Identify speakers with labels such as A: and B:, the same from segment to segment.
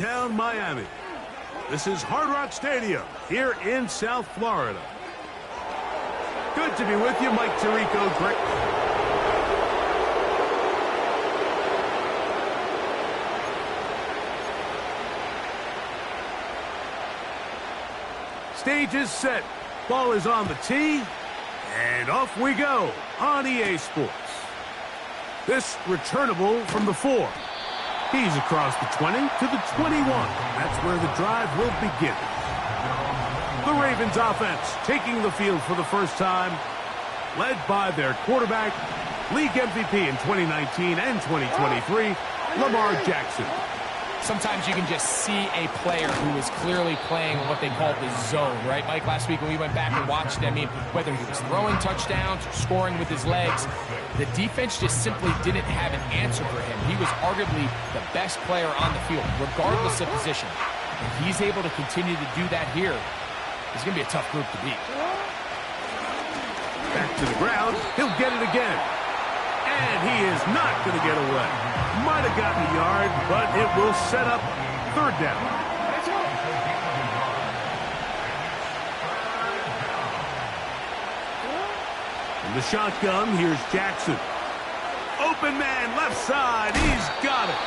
A: Down Miami. This is Hard Rock Stadium here in South Florida. Good to be with you, Mike Tirico. Great. Stage is set. Ball is on the tee. And off we go on EA Sports. This returnable from the 4. He's across the 20 to the 21. That's where the drive will begin. The Ravens offense taking the field for the first time, led by their quarterback, league MVP in 2019 and 2023, Lamar Jackson.
B: Sometimes you can just see a player who is clearly playing what they call the zone, right, Mike? Last week when we went back and watched, I mean, whether he was throwing touchdowns or scoring with his legs, the defense just simply didn't have an answer for him. He was arguably the best player on the field, regardless of position. If he's able to continue to do that here, it's going to be a tough group to beat.
A: Back to the ground. He'll get it again. And he is not going to get away. Might have gotten a yard, but it will set up third down. In the shotgun, here's Jackson. Open man, left side. He's got it.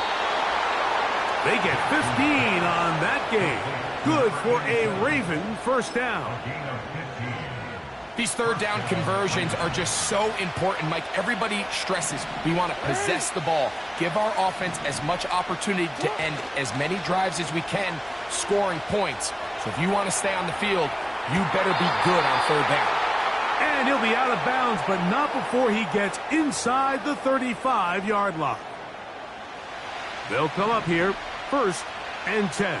A: They get 15 on that game. Good for a Raven first down.
B: These third down conversions are just so important, Mike. Everybody stresses we want to possess the ball, give our offense as much opportunity to end as many drives as we can, scoring points. So if you want to stay on the field, you better be good on third down.
A: And he'll be out of bounds, but not before he gets inside the 35-yard line. They'll come up here, 1st and 10.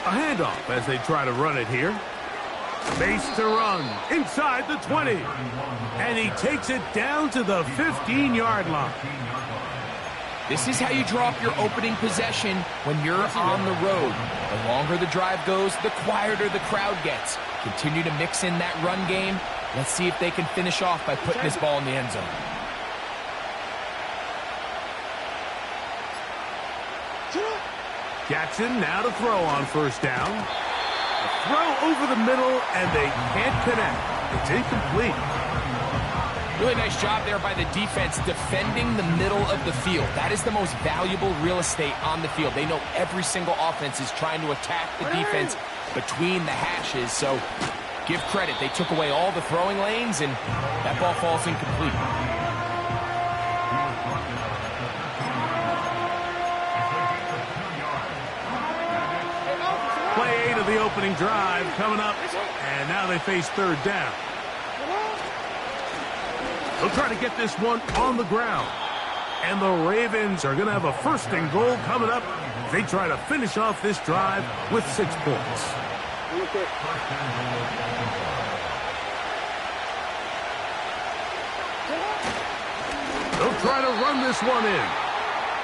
A: A handoff as they try to run it here. Base to run inside the 20. And he takes it down to the 15-yard line.
B: This is how you draw up your opening possession when you're on the road. The longer the drive goes, the quieter the crowd gets. Continue to mix in that run game. Let's see if they can finish off by putting this ball in the end zone.
A: Jackson now to throw on first down. A throw over the middle, and they can't connect. It's incomplete.
B: Really nice job there by the defense defending the middle of the field. That is the most valuable real estate on the field. They know every single offense is trying to attack the defense between the hashes. So give credit. They took away all the throwing lanes, and that ball falls incomplete.
A: Play 8 of the opening drive coming up, and now they face third down. They'll try to get this one on the ground. And the Ravens are going to have a 1st and goal coming up. They try to finish off this drive with 6 points. They'll try to run this one in.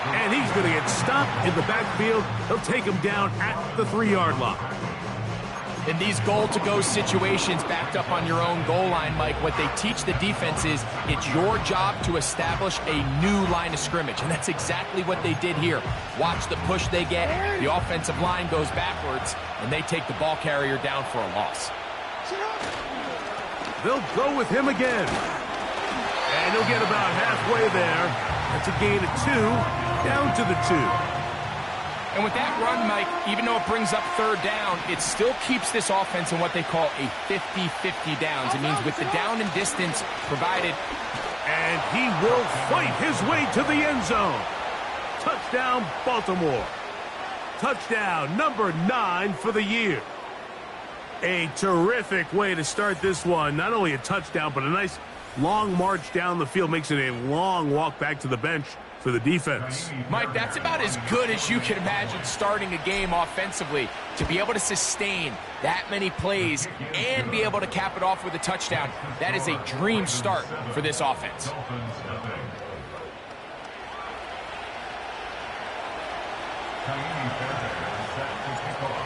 A: And he's going to get stopped in the backfield. They'll take him down at the 3-yard line.
B: In these goal-to-go situations backed up on your own goal line, Mike, what they teach the defense is it's your job to establish a new line of scrimmage, and that's exactly what they did here. Watch the push they get. The offensive line goes backwards, and they take the ball carrier down for a loss.
A: They'll go with him again. And he'll get about halfway there. That's a gain of 2, down to the 2.
B: And with that run, Mike, even though it brings up third down, it still keeps this offense in what they call a 50-50 downs. It means with the down and distance provided.
A: And he will fight his way to the end zone. Touchdown, Baltimore. Touchdown, number 9 for the year. A terrific way to start this one. Not only a touchdown, but a nice long march down the field. Makes it a long walk back to the bench for the defense.
B: Mike, that's about as good as you can imagine starting a game offensively. To be able to sustain that many plays and be able to cap it off with a touchdown, that is a dream start for this offense.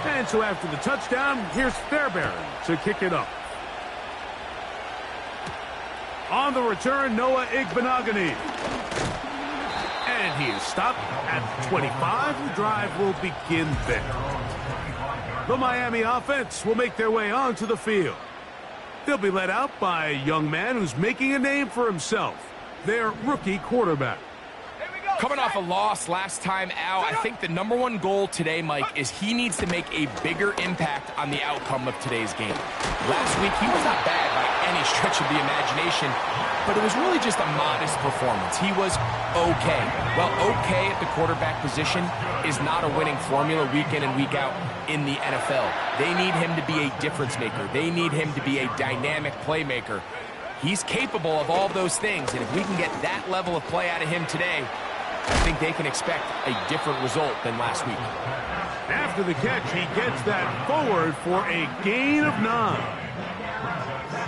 A: And so after the touchdown, here's Fairbairn to kick it up. On the return, Noah Igbenogany. And he is stopped at the 25. The drive will begin there. The Miami offense will make their way onto the field. They'll be led out by a young man who's making a name for himself, their rookie quarterback.
B: Coming off a loss last time out, I think the #1 goal today, Mike, is he needs to make a bigger impact on the outcome of today's game. Last week, he was not bad by any stretch of the imagination, but it was really just a modest performance. He was okay. Well, okay at the quarterback position is not a winning formula week in and week out in the NFL. They need him to be a difference maker. They need him to be a dynamic playmaker. He's capable of all those things, and if we can get that level of play out of him today, I think they can expect a different result than last week.
A: After the catch, he gets that forward for a gain of 9.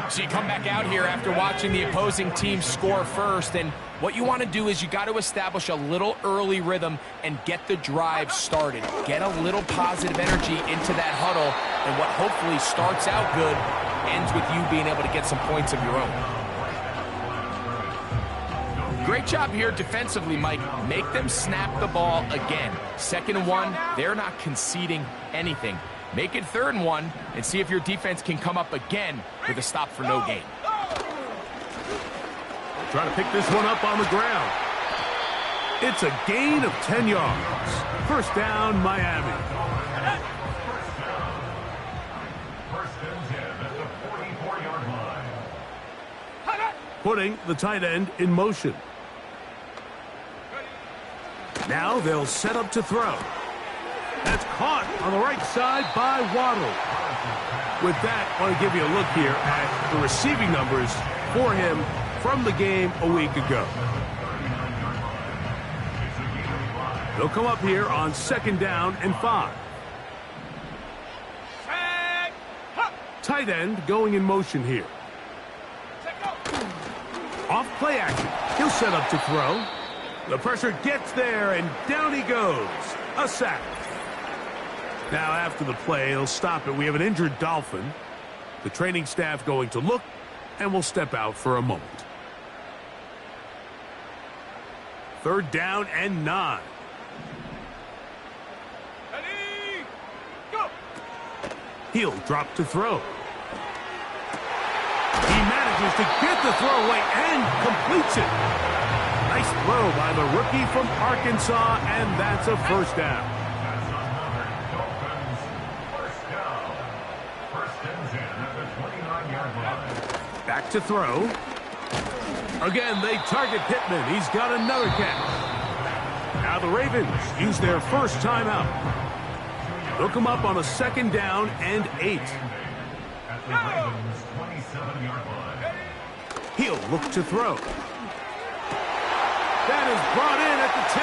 B: So you come back out here after watching the opposing team score first, and what you want to do is you got to establish a little early rhythm and get the drive started. Get a little positive energy into that huddle, and what hopefully starts out good ends with you being able to get some points of your own. Great job here defensively, Mike. Make them snap the ball again. 2nd and 1, they're not conceding anything. Make it 3rd and 1 and see if your defense can come up again with a stop for no gain.
A: Trying to pick this one up on the ground. It's a gain of 10 yards. 1st down, Miami. Putting the tight end in motion. Now they'll set up to throw. That's caught on the right side by Waddle. With that, I want to give you a look here at the receiving numbers for him from the game a week ago. They'll come up here on 2nd down and 5. Tight end going in motion here. Off play action. He'll set up to throw. The pressure gets there, and down he goes. A sack. Now, after the play, he'll stop it. We have an injured Dolphin. The training staff going to look, and will step out for a moment. 3rd down and 9. Ready, go. He'll drop to throw. He manages to get the throw away and completes it. Nice throw by the rookie from Arkansas, and that's a 1st down. Back to throw. Again, they target Pittman. He's got another catch. Now the Ravens use their 1st timeout. They'll come up on a 2nd down and 8. He'll look to throw. That is brought in at the 10.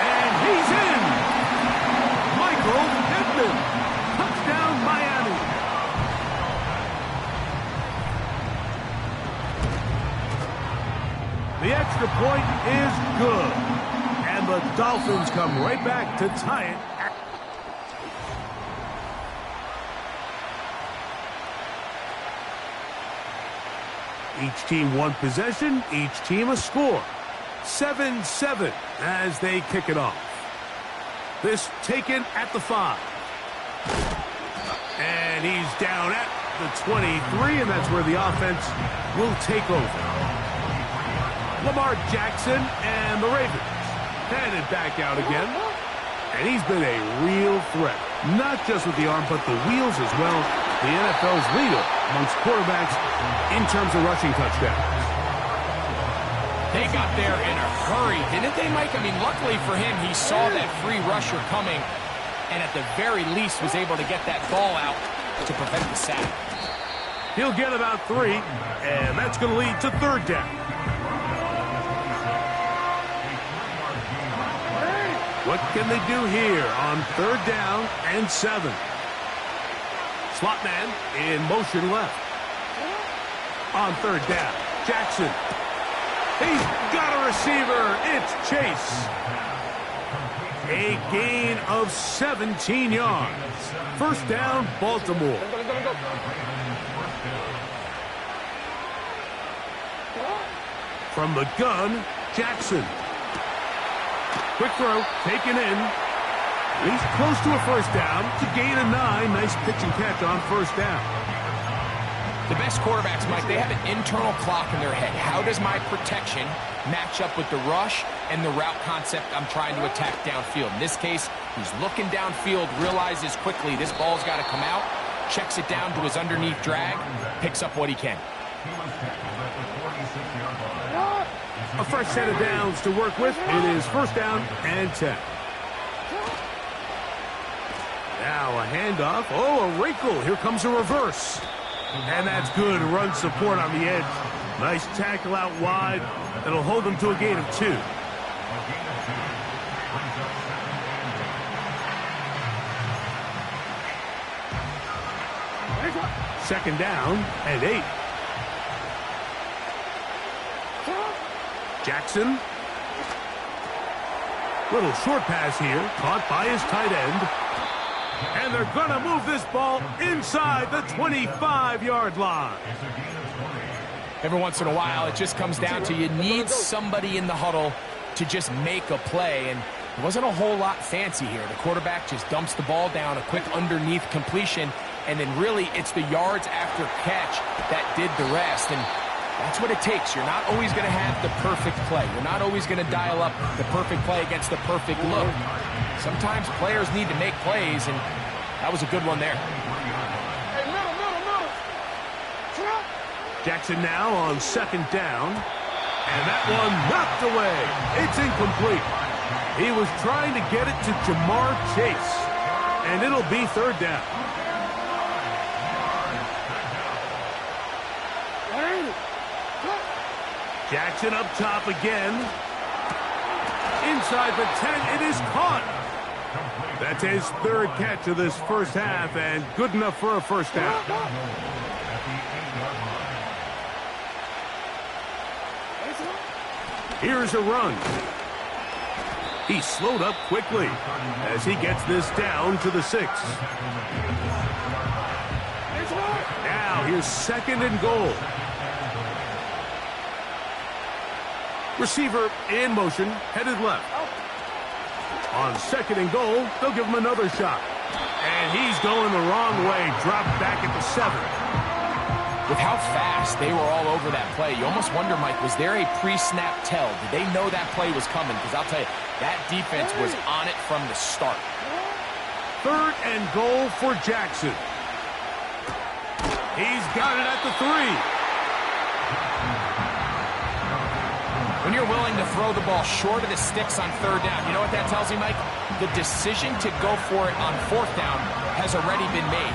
A: And he's in. Michael Pittman. Touchdown, Miami. The extra point is good. And the Dolphins come right back to tie it. Each team 1 possession, each team a score. 7-7 as they kick it off. This taken at the 5. And he's down at the 23, and that's where the offense will take over. Lamar Jackson and the Ravens headed back out again. And he's been a real threat, not just with the arm, but the wheels as well. The NFL's leader amongst quarterbacks in terms of rushing touchdowns.
B: They got there in a hurry, didn't they, Mike? I mean, luckily for him, he saw that free rusher coming, and at the very least was able to get that ball out to prevent the sack.
A: He'll get about 3, and that's going to lead to 3rd down. What can they do here on 3rd down and 7? Slot man in motion left. On 3rd down, Jackson. He's got a receiver. It's Chase. A gain of 17 yards. 1st down, Baltimore. From the gun, Jackson. Quick throw, taken in. He's close to a first down to gain a 9. Nice pitch and catch on first down.
B: The best quarterbacks, Mike, they have an internal clock in their head. How does my protection match up with the rush and the route concept I'm trying to attack downfield? In this case, he's looking downfield, realizes quickly this ball's got to come out, checks it down to his underneath drag, picks up what he can.
A: A fresh set of downs to work with. It is first down and 10. Now a handoff. Oh, a wrinkle. Here comes a reverse. And that's good run support on the edge. Nice tackle out wide. That'll hold them to a gain of 2. Second down and 8. Jackson. Little short pass here. Caught by his tight end. And they're going to move this ball inside the 25-yard line.
B: Every once in a while, it just comes down to you need somebody in the huddle to just make a play. And it wasn't a whole lot fancy here. The quarterback just dumps the ball down, a quick underneath completion, and then really it's the yards after catch that did the rest. And that's what it takes. You're not always going to have the perfect play. You're not always going to dial up the perfect play against the perfect look. Sometimes players need to make plays, and that was a good one there.
A: Jackson now on second down, and that one knocked away. It's incomplete. He was trying to get it to Jamar Chase, and it'll be third down. Jackson up top again. Inside the 10, it is caught. That's his third catch of this first half, and good enough for a first down. Here's a run. He slowed up quickly as he gets this down to the 6. Now here's second and goal. Receiver in motion, headed left. On second and goal, they'll give him another shot. And he's going the wrong way, dropped back at the 7.
B: With how fast they were all over that play, you almost wonder, Mike, was there a pre-snap tell? Did they know that play was coming? Because I'll tell you, that defense was on it from the start.
A: Third and goal for Jackson. He's got it at the 3.
B: When you're willing to throw the ball short of the sticks on third down, you know what that tells me, Mike? The decision to go for it on fourth down has already been made.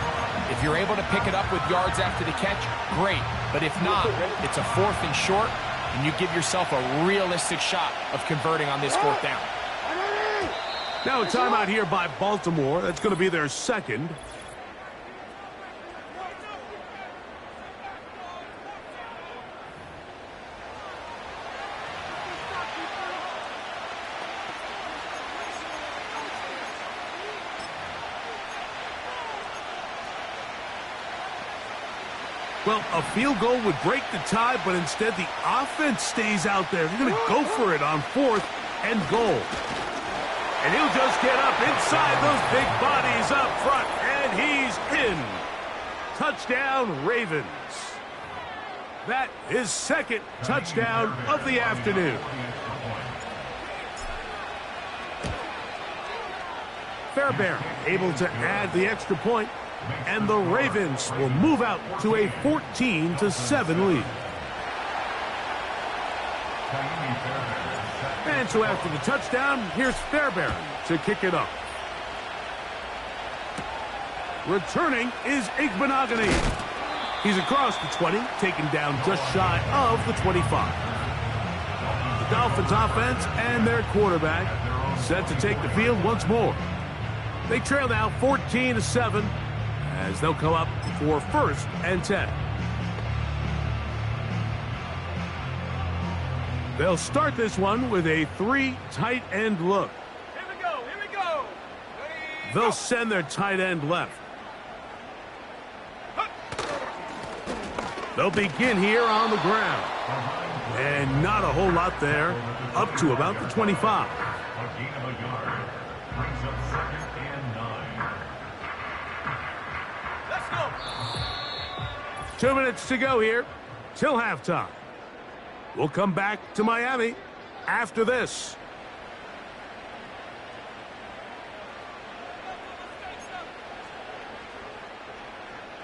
B: If you're able to pick it up with yards after the catch, great. But if not, it's a fourth and short, and you give yourself a realistic shot of converting on this fourth down.
A: Now a timeout here by Baltimore. That's going to be their second. Well, a field goal would break the tie, but instead the offense stays out there. They're going to go for it on fourth and goal. And he'll just get up inside those big bodies up front, and he's in. Touchdown, Ravens. That is second touchdown of the afternoon. Fairbairn able to add the extra point. And the Ravens will move out to a 14-7 lead. And so after the touchdown, here's Fairbairn to kick it up. Returning is Igbenogany. He's across the 20, taken down just shy of the 25. The Dolphins offense and their quarterback set to take the field once more. They trail now 14-7. As they'll come up for first and 10. They'll start this one with a 3 tight end look.
B: Here we go, here we go.
A: They'll send their tight end left. They'll begin here on the ground. And not a whole lot there, up to about the 25.
C: gain of a yard. Brings up 2nd and 9.
A: Let's go. 2 minutes to go here till halftime. We'll come back to Miami after this.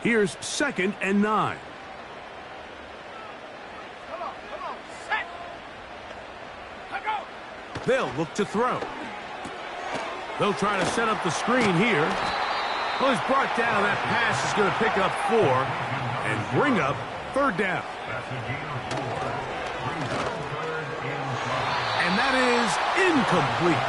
A: Here's 2nd and 9.
D: Come on, set. Let go.
A: They'll look to throw. They'll try to set up the screen here. Well, he's brought down. That pass is going to pick up 4 and bring up 3rd down.
C: That's a gain of 4. Brings up 3rd and 5.
A: And that is incomplete.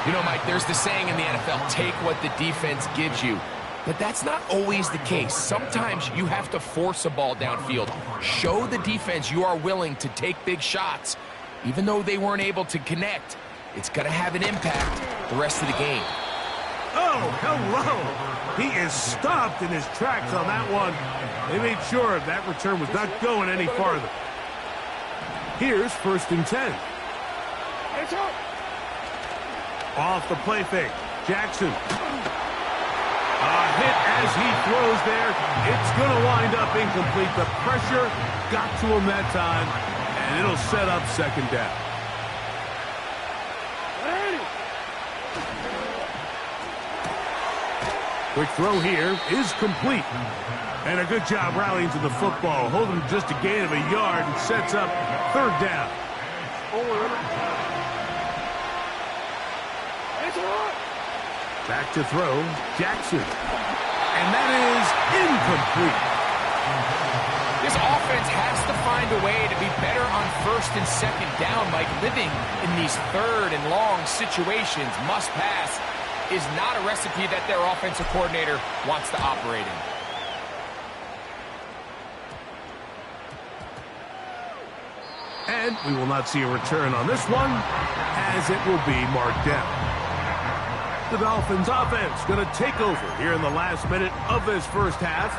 B: You know, Mike, there's the saying in the NFL, take what the defense gives you. But that's not always the case. Sometimes you have to force a ball downfield. Show the defense you are willing to take big shots. Even though they weren't able to connect, it's going to have an impact the rest of the game.
A: Oh, hello. He is stopped in his tracks on that one. They made sure that return was not going any farther. Here's 1st and 10. Off the play fake. Jackson. A hit as he throws there. It's going to wind up incomplete. The pressure got to him that time, and it'll set up 2nd down. Quick throw here is complete. And a good job rallying to the football. Holding just a gain of a yard and sets up 3rd down. Back to throw, Jackson. And that is incomplete.
B: This offense has to find a way to be better on 1st and 2nd down. Like living in these 3rd and long situations, must pass, is not a recipe that their offensive coordinator wants to operate in.
A: And we will not see a return on this one, as it will be marked down. The Dolphins offense going to take over here in the last minute of this first half.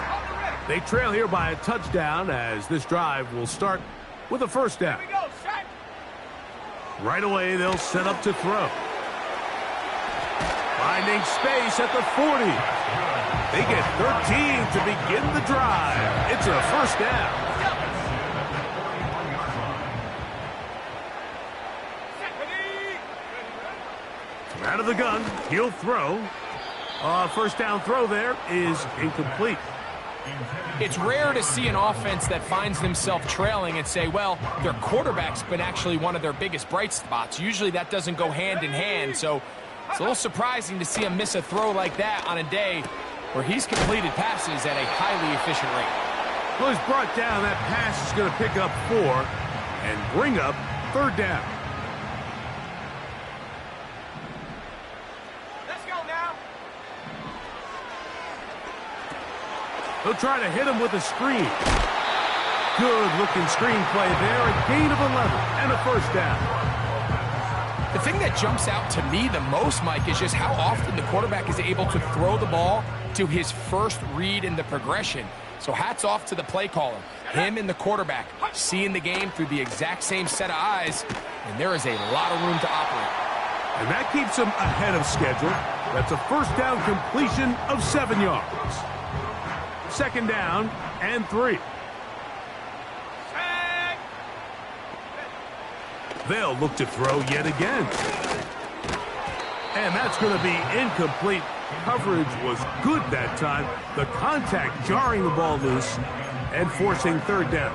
A: They trail here by a touchdown as this drive will start with a 1st down. Right away, they'll set up to throw. Finding space at the 40. They get 13 to begin the drive. It's a 1st down. Out of the gun, he'll throw. 1st down throw there is incomplete.
B: It's rare to see an offense that finds themselves trailing and say, well, their quarterback's been actually one of their biggest bright spots. Usually that doesn't go hand in hand, so it's a little surprising to see him miss a throw like that on a day where he's completed passes at a highly efficient rate.
A: Well, he's brought down. That pass is going to pick up 4 and bring up 3rd down. They'll try to hit him with a screen. Good-looking screen play there. A gain of 11 and a 1st down.
B: The thing that jumps out to me the most, Mike, is just how often the quarterback is able to throw the ball to his first read in the progression. So hats off to the play caller. Him and the quarterback seeing the game through the exact same set of eyes, and there is a lot of room to operate.
A: And that keeps him ahead of schedule. That's a 1st down completion of 7 yards. 2nd down and 3. They'll look to throw yet again. And that's going to be incomplete. Coverage was good that time. The contact jarring the ball loose and forcing 3rd down.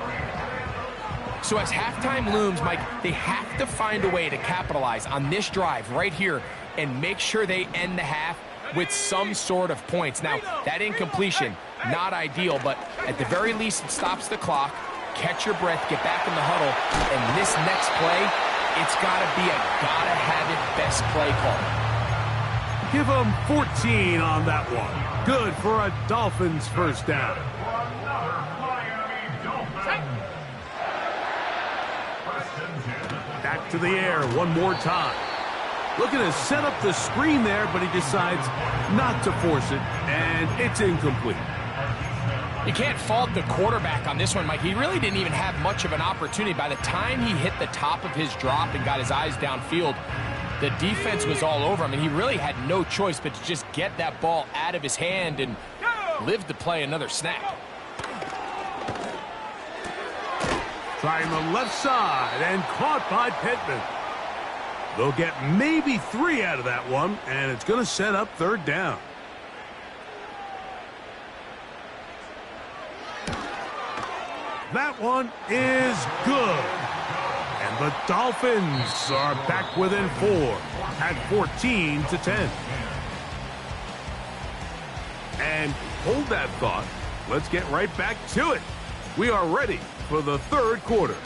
B: So as halftime looms, Mike, they have to find a way to capitalize on this drive right here and make sure they end the half with some sort of points. Now, that incompletion, not ideal, but at the very least, it stops the clock. Catch your breath, get back in the huddle, and this next play, it's got to be a gotta-have-it best play call.
A: Give them 14 on that one. Good for a Dolphins 1st down. Back to the air one more time. Looking to set up the screen there, but he decides not to force it, and it's incomplete.
B: You can't fault the quarterback on this one, Mike. He really didn't even have much of an opportunity. By the time he hit the top of his drop and got his eyes downfield, The defense was all over him, and he really had no choice but to just get that ball out of his hand and live to play another snap.
A: Trying the left side and caught by Pittman. They'll get maybe 3 out of that one, and it's going to set up 3rd down. That one is good. And the Dolphins are back within 4 at 14-10. And hold that thought. Let's get right back to it. We are ready for the 3rd quarter.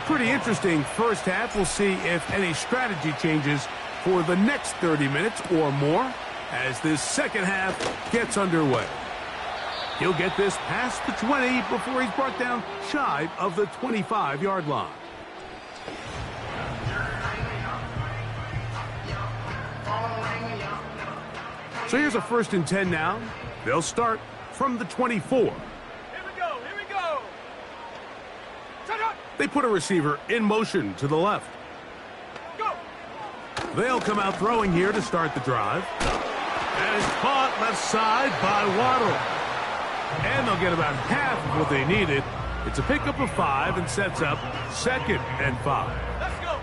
A: Pretty interesting first half. We'll see if any strategy changes for the next 30 minutes or more as this second half gets underway. He'll get this past the 20 before he's brought down shy of the 25-yard line. So here's a 1st and 10 now. They'll start from the 24.
D: Here we go.
A: They put a receiver in motion to the left.
D: Go.
A: They'll come out throwing here to start the drive. That is caught left side by Waddle. And they'll get about half of what they needed. It's a pickup of 5 and sets up 2nd and 5.
D: Let's go.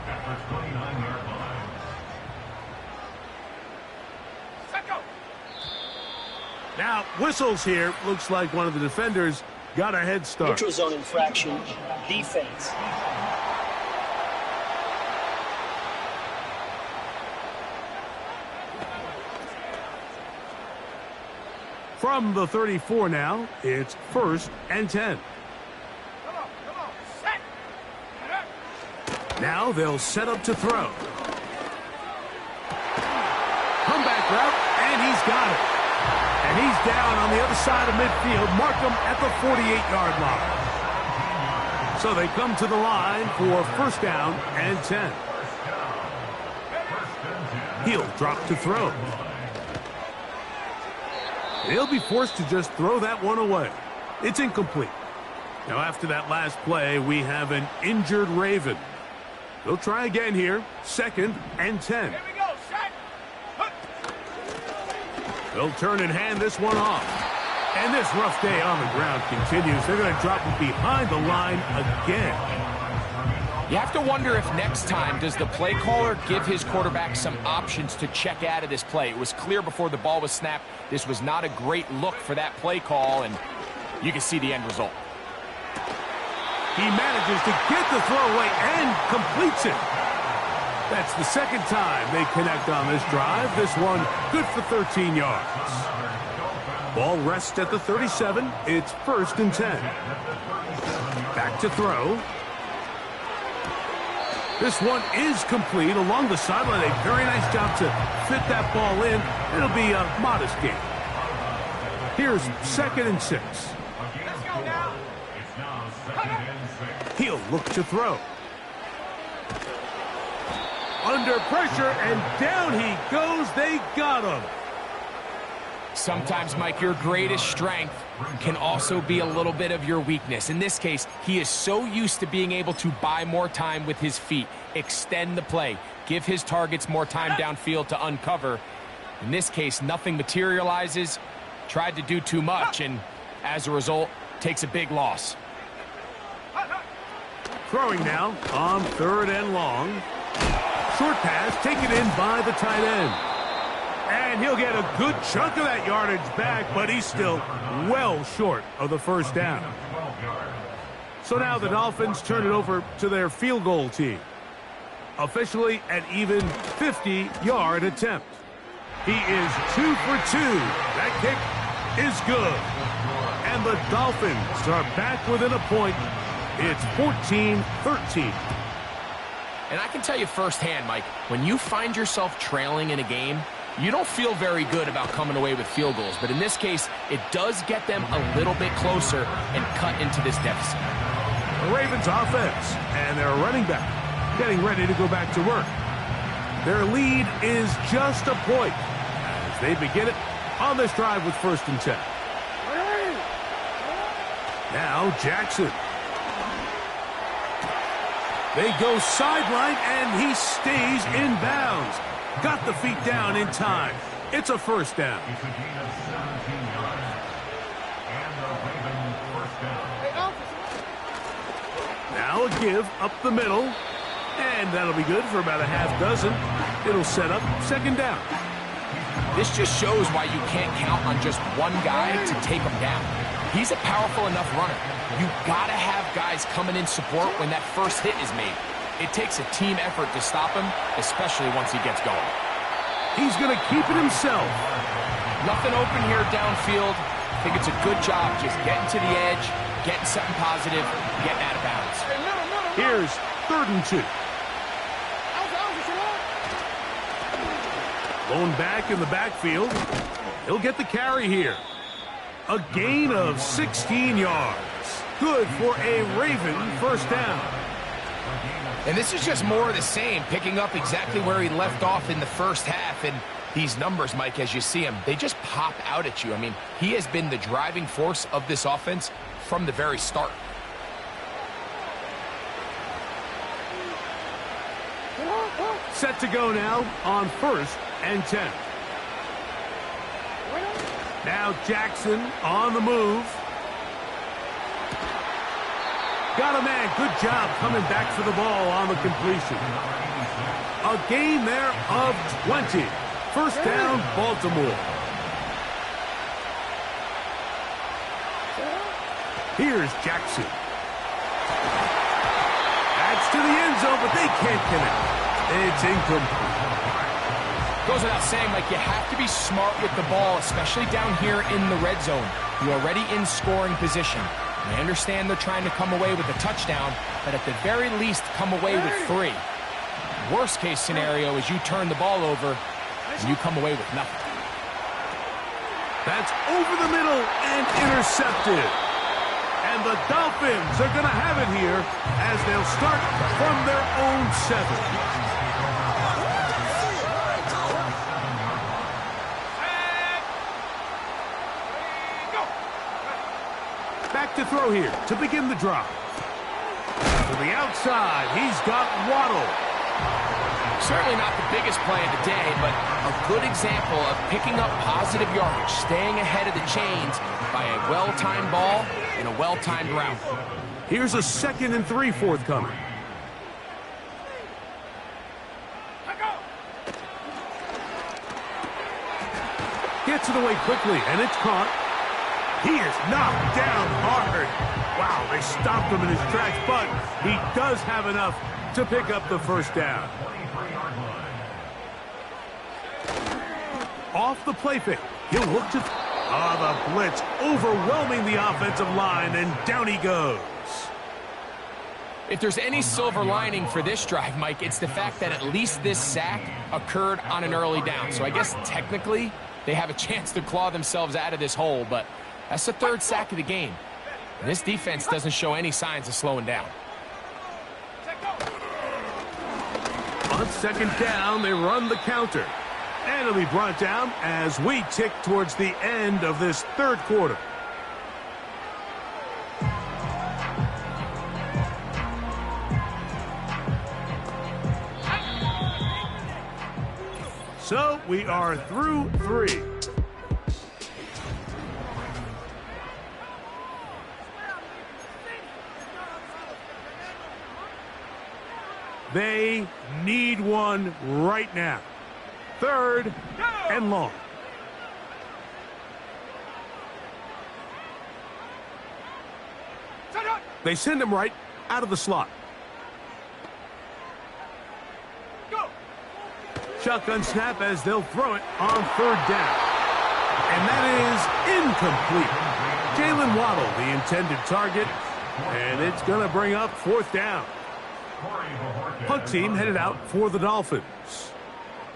D: Set go.
A: Now, whistles here. Looks like one of the defenders got a head start.
E: Neutral zone infraction, defense.
A: From the 34 now, it's 1st and 10.
D: Come on. Set.
A: Now they'll set up to throw. Comeback route, and he's got it. And he's down on the other side of midfield. Mark him at the 48-yard line. So they come to the line for 1st down and 10. He'll drop to throw. He'll be forced to just throw that one away. It's incomplete. Now after that last play, we have an injured Raven. They'll try again here. 2nd and 10.
D: Here we go. Set.
A: They'll turn and hand this one off. And this rough day on the ground continues. They're going to drop it behind the line again.
B: You have to wonder if next time does the play caller give his quarterback some options to check out of this play. It was clear before the ball was snapped this was not a great look for that play call, and you can see the end result.
A: He manages to get the throw away and completes it. That's the 2nd time they connect on this drive. This one good for 13 yards. Ball rests at the 37. It's 1st and 10. Back to throw. This one is complete along the sideline. A very nice job to fit that ball in. It'll be a modest gain. Here's 2nd and 6.
D: Let's go now.
A: He'll look to throw. Under pressure, and down he goes. They got him.
B: Sometimes, Mike, your greatest strength can also be a little bit of your weakness. In this case, he is so used to being able to buy more time with his feet, extend the play, give his targets more time downfield to uncover. In this case, nothing materializes, tried to do too much, and as a result, takes a big loss.
A: Throwing now on 3rd and long. Short pass taken in by the tight end. And he'll get a good chunk of that yardage back, but he's still well short of the 1st down. So now the Dolphins turn it over to their field goal team. Officially an even 50-yard attempt. He is 2 for 2. That kick is good. And the Dolphins are back within a point. It's 14-13.
B: And I can tell you firsthand, Mike, when you find yourself trailing in a game, you don't feel very good about coming away with field goals. But in this case, it does get them a little bit closer and cut into this deficit.
A: The Ravens offense and their running back getting ready to go back to work. Their lead is just a point. as they begin it on this drive with 1st and 10. Now Jackson. They go sideline, and he stays in bounds. Got the feet down in time. It's a 1st down.
C: It's a gain of 17 yards. And the Ravens 1st down.
A: Now a give up the middle. And that'll be good for about a half dozen. It'll set up 2nd down.
B: This just shows why you can't count on just one guy to take him down. He's a powerful enough runner. You've got to have guys coming in support when that first hit is made. It takes a team effort to stop him, especially once he gets going.
A: He's going to keep it himself.
B: Nothing open here downfield. I think it's a good job just getting to the edge, getting something positive, getting out of bounds.
A: Here's 3rd and 2. Lone back in the backfield. He'll get the carry here. A gain of 16 yards. Good for a Raven 1st down.
B: And this is just more of the same, picking up exactly where he left off in the first half. And these numbers, Mike, as you see him, they just pop out at you. I mean, he has been the driving force of this offense from the very start.
A: Set to go now on 1st and 10. Now Jackson on the move. Got a man. Good job coming back for the ball on the completion. A gain there of 20. 1st down, Baltimore. Here's Jackson. That's to the end zone, but they can't connect. It's incomplete.
B: Goes without saying, Mike, you have to be smart with the ball, especially down here in the red zone. You're already in scoring position. And I understand they're trying to come away with a touchdown, but at the very least, come away with 3. Worst case scenario is you turn the ball over and you come away with nothing.
A: That's over the middle and intercepted. And the Dolphins are going to have it here as they'll start from their own 7. Back to throw here to begin the drive. To the outside, he's got Waddle.
B: Certainly not the biggest play of the day, but a good example of picking up positive yardage, staying ahead of the chains by a well-timed ball and a well-timed route.
A: Here's a 2nd and 3 forthcoming. Gets it away quickly, and it's caught. He is knocked down hard. Wow, they stopped him in his tracks, but he does have enough to pick up the 1st down. Off the play fake. He'll look to... the blitz overwhelming the offensive line, and down he goes.
B: If there's any silver lining for this drive, Mike, it's the fact that at least this sack occurred on an early down. So I guess technically they have a chance to claw themselves out of this hole, but that's the 3rd sack of the game. And this defense doesn't show any signs of slowing down.
A: On 2nd down, they run the counter. And it'll be brought down as we tick towards the end of this 3rd quarter. So we are through 3. They need one right now. 3rd and long. They send him right out of the slot. Shotgun snap as they'll throw it on 3rd down. And that is incomplete. Jalen Waddle, the intended target. And it's going to bring up 4th down. Punt team headed out for the Dolphins.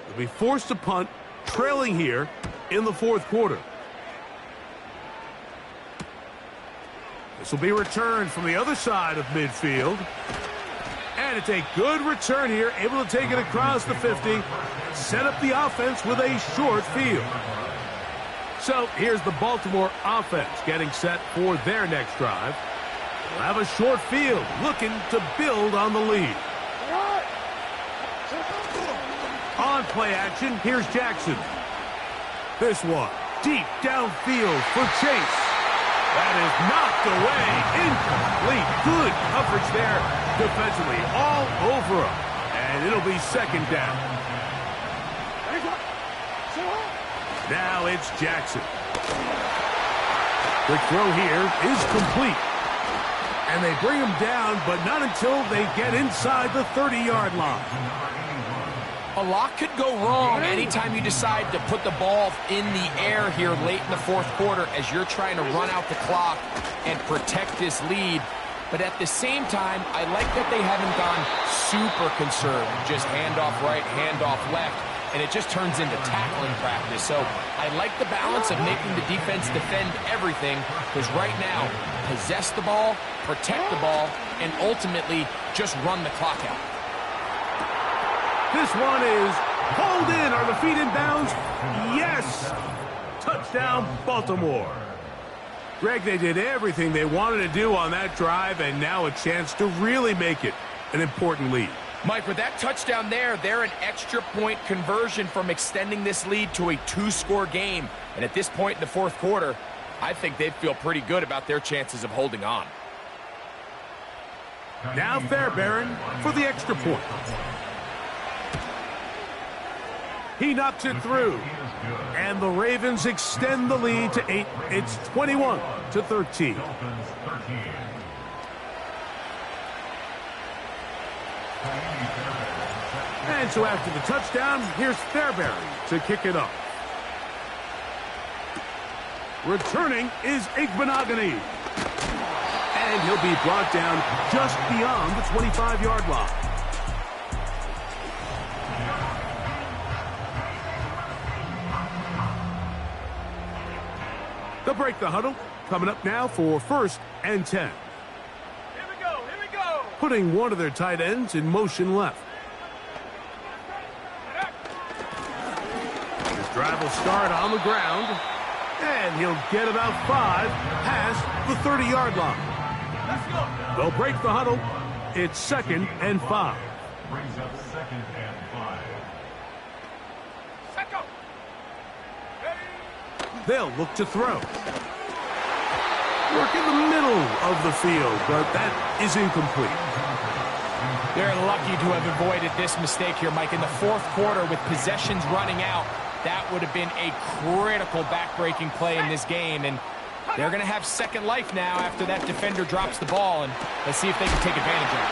A: They'll be forced to punt, trailing here in the 4th quarter. This will be returned from the other side of midfield. And it's a good return here, able to take it across the 50, set up the offense with a short field. So here's the Baltimore offense getting set for their next drive. They'll have a short field, looking to build on the lead. On play action, here's Jackson. This one, deep downfield for Chase. That is knocked away, incomplete. Good coverage there defensively, all over him. And it'll be second down. Now it's Jackson. The throw here is complete. And they bring him down, but not until they get inside the 30-yard line.
B: A lot could go wrong anytime you decide to put the ball in the air here late in the fourth quarter as you're trying to run out the clock and protect this lead. But at the same time, I like that they haven't gone super conservative. Just handoff right, handoff left, and it just turns into tackling practice. So I like the balance of making the defense defend everything, because right now, possess the ball, protect the ball, and ultimately just run the clock out.
A: This one is pulled in. Are the feet in bounds? Yes! Touchdown, Baltimore. Greg, they did everything they wanted to do on that drive, and now a chance to really make it an important lead.
B: Mike, with that touchdown there, they're an extra point conversion from extending this lead to a 2-score game. And at this point in the fourth quarter, I think they feel pretty good about their chances of holding on.
A: Now Fairbairn for the extra point. He knocks it through. And the Ravens extend the lead to 8. It's 21-13. And so after the touchdown, here's Fairbairn to kick it off. Returning is Igbenogany. And he'll be brought down just beyond the 25-yard line. They'll break the huddle. Coming up now for 1st and 10.
D: Here we go.
A: Putting one of their tight ends in motion left. His drive will start on the ground. And he'll get about 5 past the 30-yard line.
D: Let's go.
A: They'll break the huddle. It's 2nd and 5.
C: Brings up 2nd and 5.
D: Set go.
A: They'll look to throw. Work in the middle of the field, but that is incomplete.
B: They're lucky to have avoided this mistake here, Mike. In the fourth quarter, with possessions running out, that would have been a critical back-breaking play in this game. And they're going to have second life now after that defender drops the ball. And let's see if they can take advantage of it.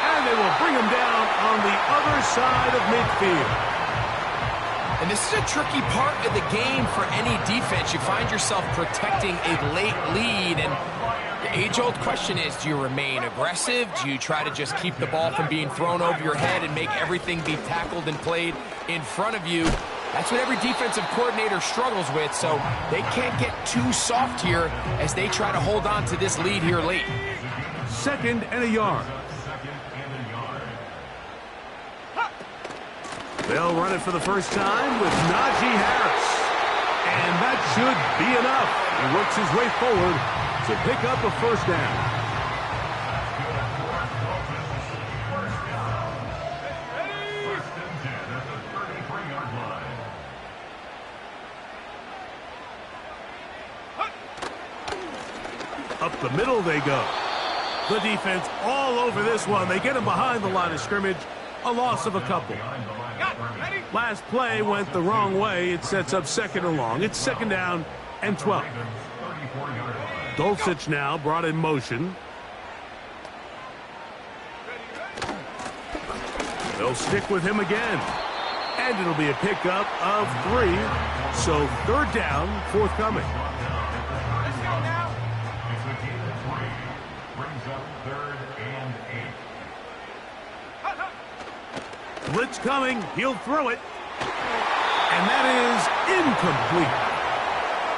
A: And they will bring him down on the other side of midfield.
B: And this is a tricky part of the game for any defense. You find yourself protecting a late lead, and the age-old question is, do you remain aggressive? Do you try to just keep the ball from being thrown over your head and make everything be tackled and played in front of you? That's what every defensive coordinator struggles with, so they can't get too soft here as they try to hold on to this lead here late.
A: 2nd and a yard. They'll run it for the first time with Najee Harris. And that should be enough. He works his way forward to pick up a 1st down. Up the middle they go. The defense all over this one. They get him behind the line of scrimmage. A loss of a couple. Last play went the wrong way. It sets up 2nd and long. It's 2nd down and 12. Dulcich now brought in motion. They'll stick with him again. And it'll be a pickup of 3. So 3rd down, forthcoming.
D: Let's go now.
C: It's a gain of 3. Brings up 3rd and 8.
A: Blitz coming. He'll throw it. And that is incomplete.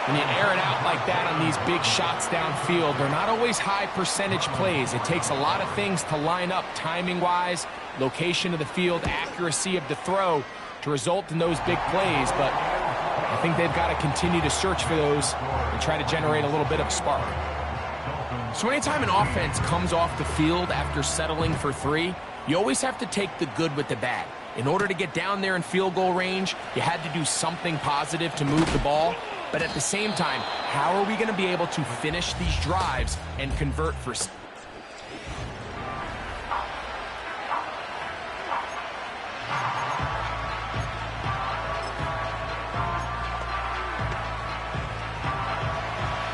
B: When you air it out like that on these big shots downfield, they're not always high percentage plays. It takes a lot of things to line up timing-wise, location of the field, accuracy of the throw to result in those big plays. But I think they've got to continue to search for those and try to generate a little bit of a spark. So anytime an offense comes off the field after settling for 3, you always have to take the good with the bad. In order to get down there in field goal range, you had to do something positive to move the ball. But at the same time, how are we going to be able to finish these drives and convert for...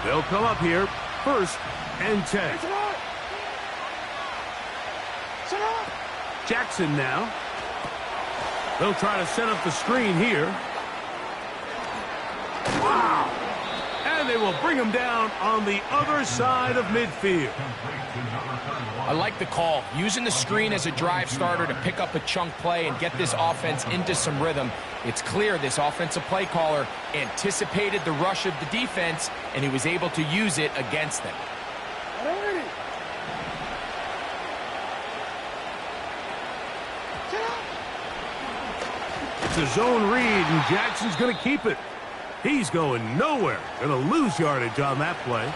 A: They'll come up here, 1st and 10. Jackson now. They'll try to set up the screen here. Wow! And they will bring him down on the other side of midfield.
B: I like the call. Using the screen as a drive starter to pick up a chunk play and get this offense into some rhythm. It's clear this offensive play caller anticipated the rush of the defense, and he was able to use it against them.
A: It's a zone read, and Jackson's going to keep it. He's going nowhere. Going to lose yardage on that play.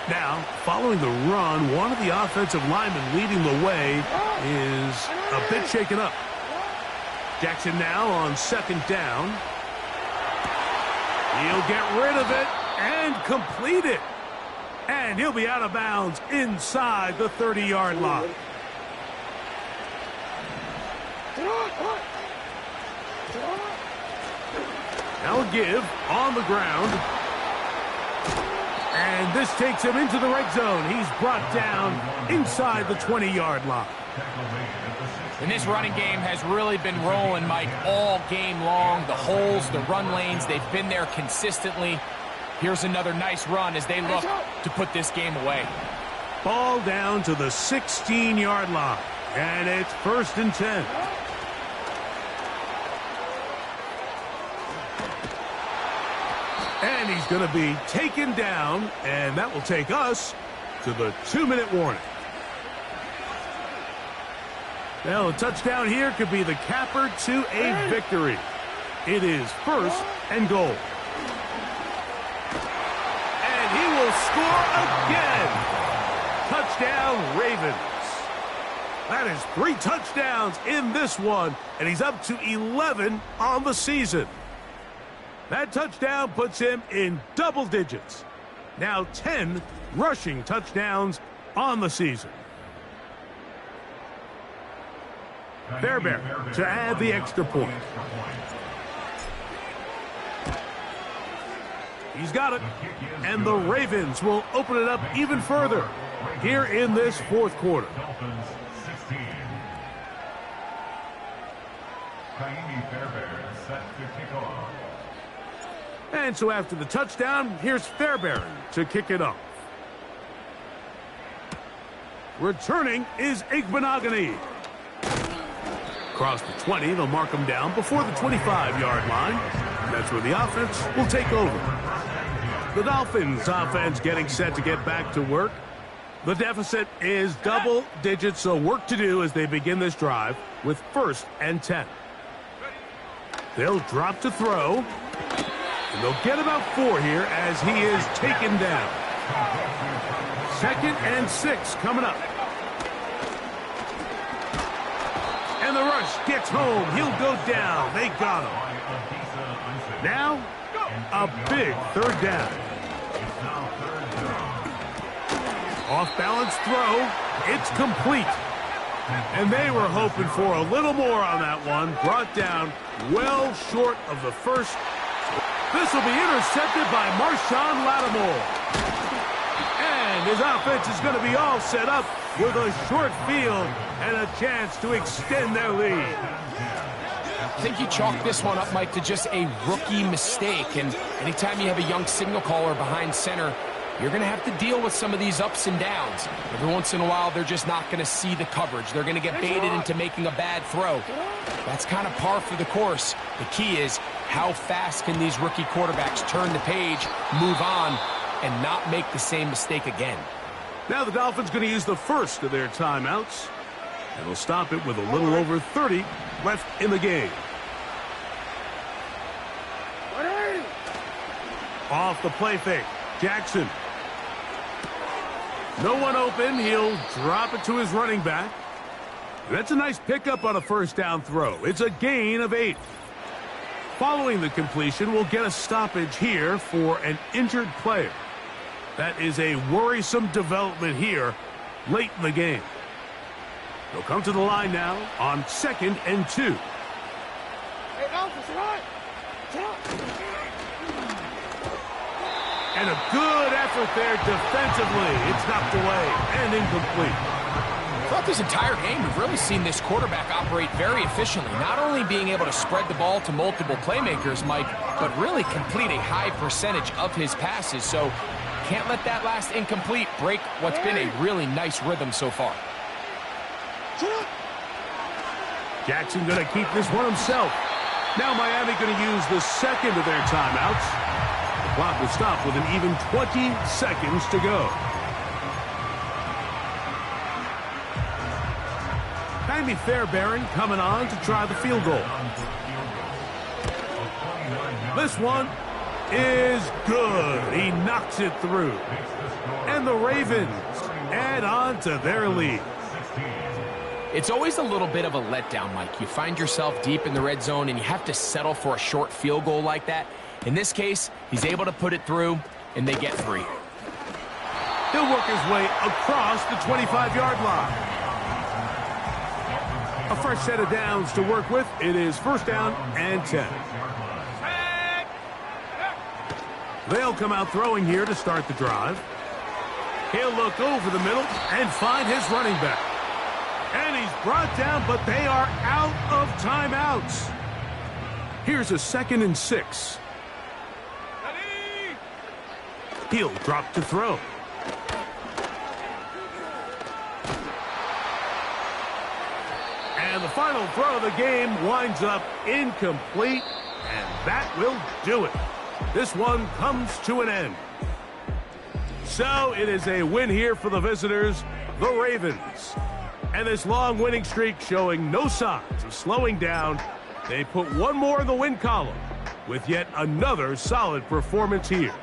A: Now, following the run, one of the offensive linemen leading the way is a bit shaken up. Jackson now on 2nd down. He'll get rid of it and complete it. And he'll be out of bounds inside the 30-yard line. Now a give on the ground. And this takes him into the red zone. He's brought down inside the 20-yard line.
B: And this running game has really been rolling, Mike, all game long. The holes, the run lanes, they've been there consistently. Here's another nice run as they look to put this game away.
A: Ball down to the 16-yard line. And it's 1st and 10. And he's going to be taken down, and that will take us to the 2-minute warning. Well, a touchdown here could be the capper to a victory. It is 1st and goal. And he will score again. Touchdown, Ravens. That is 3 touchdowns in this one, and he's up to 11 on the season. That touchdown puts him in double digits. Now 10 rushing touchdowns on the season. Fairbairn to add the extra point. He's got it. And the Ravens will open it up even further here in this 4th quarter. And so after the touchdown, here's Fairbairn to kick it off. Returning is Igbenogany. Across the 20, they'll mark him down before the 25-yard line. That's where the offense will take over. The Dolphins offense getting set to get back to work. The deficit is double digits, so work to do as they begin this drive with 1st and 10. They'll drop to throw. And they'll get about 4 here as he is taken down. 2nd and 6 coming up. And the rush gets home. He'll go down. They got him. Now, a big 3rd down. Off-balance throw. It's complete. And they were hoping for a little more on that one. Brought down well short of the first. This will be intercepted by Marshawn Lattimore. And his offense is going to be all set up with a short field and a chance to extend their lead.
B: I think you chalk this one up, Mike, to just a rookie mistake. And anytime you have a young signal caller behind center, you're going to have to deal with some of these ups and downs. Every once in a while, they're just not going to see the coverage. They're going to get baited into making a bad throw. That's kind of par for the course. The key is, How fast can these rookie quarterbacks turn the page, move on, and not make the same mistake again?
A: Now the Dolphins going to use the first of their timeouts. And they'll stop it with a little over 30 left in the game. Off the play fake. Jackson. No one open. He'll drop it to his running back. That's a nice pickup on a first down throw. It's a gain of 8. Following the completion, we'll get a stoppage here for an injured player. That is a worrisome development here late in the game. They'll come to the line now on 2nd and 2. And a good effort there defensively. It's knocked away and incomplete.
B: Throughout this entire game, we've really seen this quarterback operate very efficiently, not only being able to spread the ball to multiple playmakers, Mike, but really complete a high percentage of his passes. So can't let that last incomplete break what's been a really nice rhythm so far.
A: Jackson going to keep this one himself. Now Miami going to use the second of their timeouts. The clock will stop with an even 20 seconds to go. Jamie Fairbairn coming on to try the field goal. This one is good. He knocks it through. And the Ravens add on to their lead.
B: It's always a little bit of a letdown, Mike. You find yourself deep in the red zone and you have to settle for a short field goal like that. In this case, he's able to put it through, and they get 3.
A: He'll work his way across the 25-yard line. A fresh set of downs to work with. It is 1st down and 10. They'll come out throwing here to start the drive. He'll look over the middle and find his running back. And he's brought down, but they are out of timeouts. Here's a 2nd and 6. He'll drop to throw. And the final throw of the game winds up incomplete, and that will do it. This one comes to an end. So it is a win here for the visitors, the Ravens. And this long winning streak showing no signs of slowing down. They put one more in the win column with yet another solid performance here.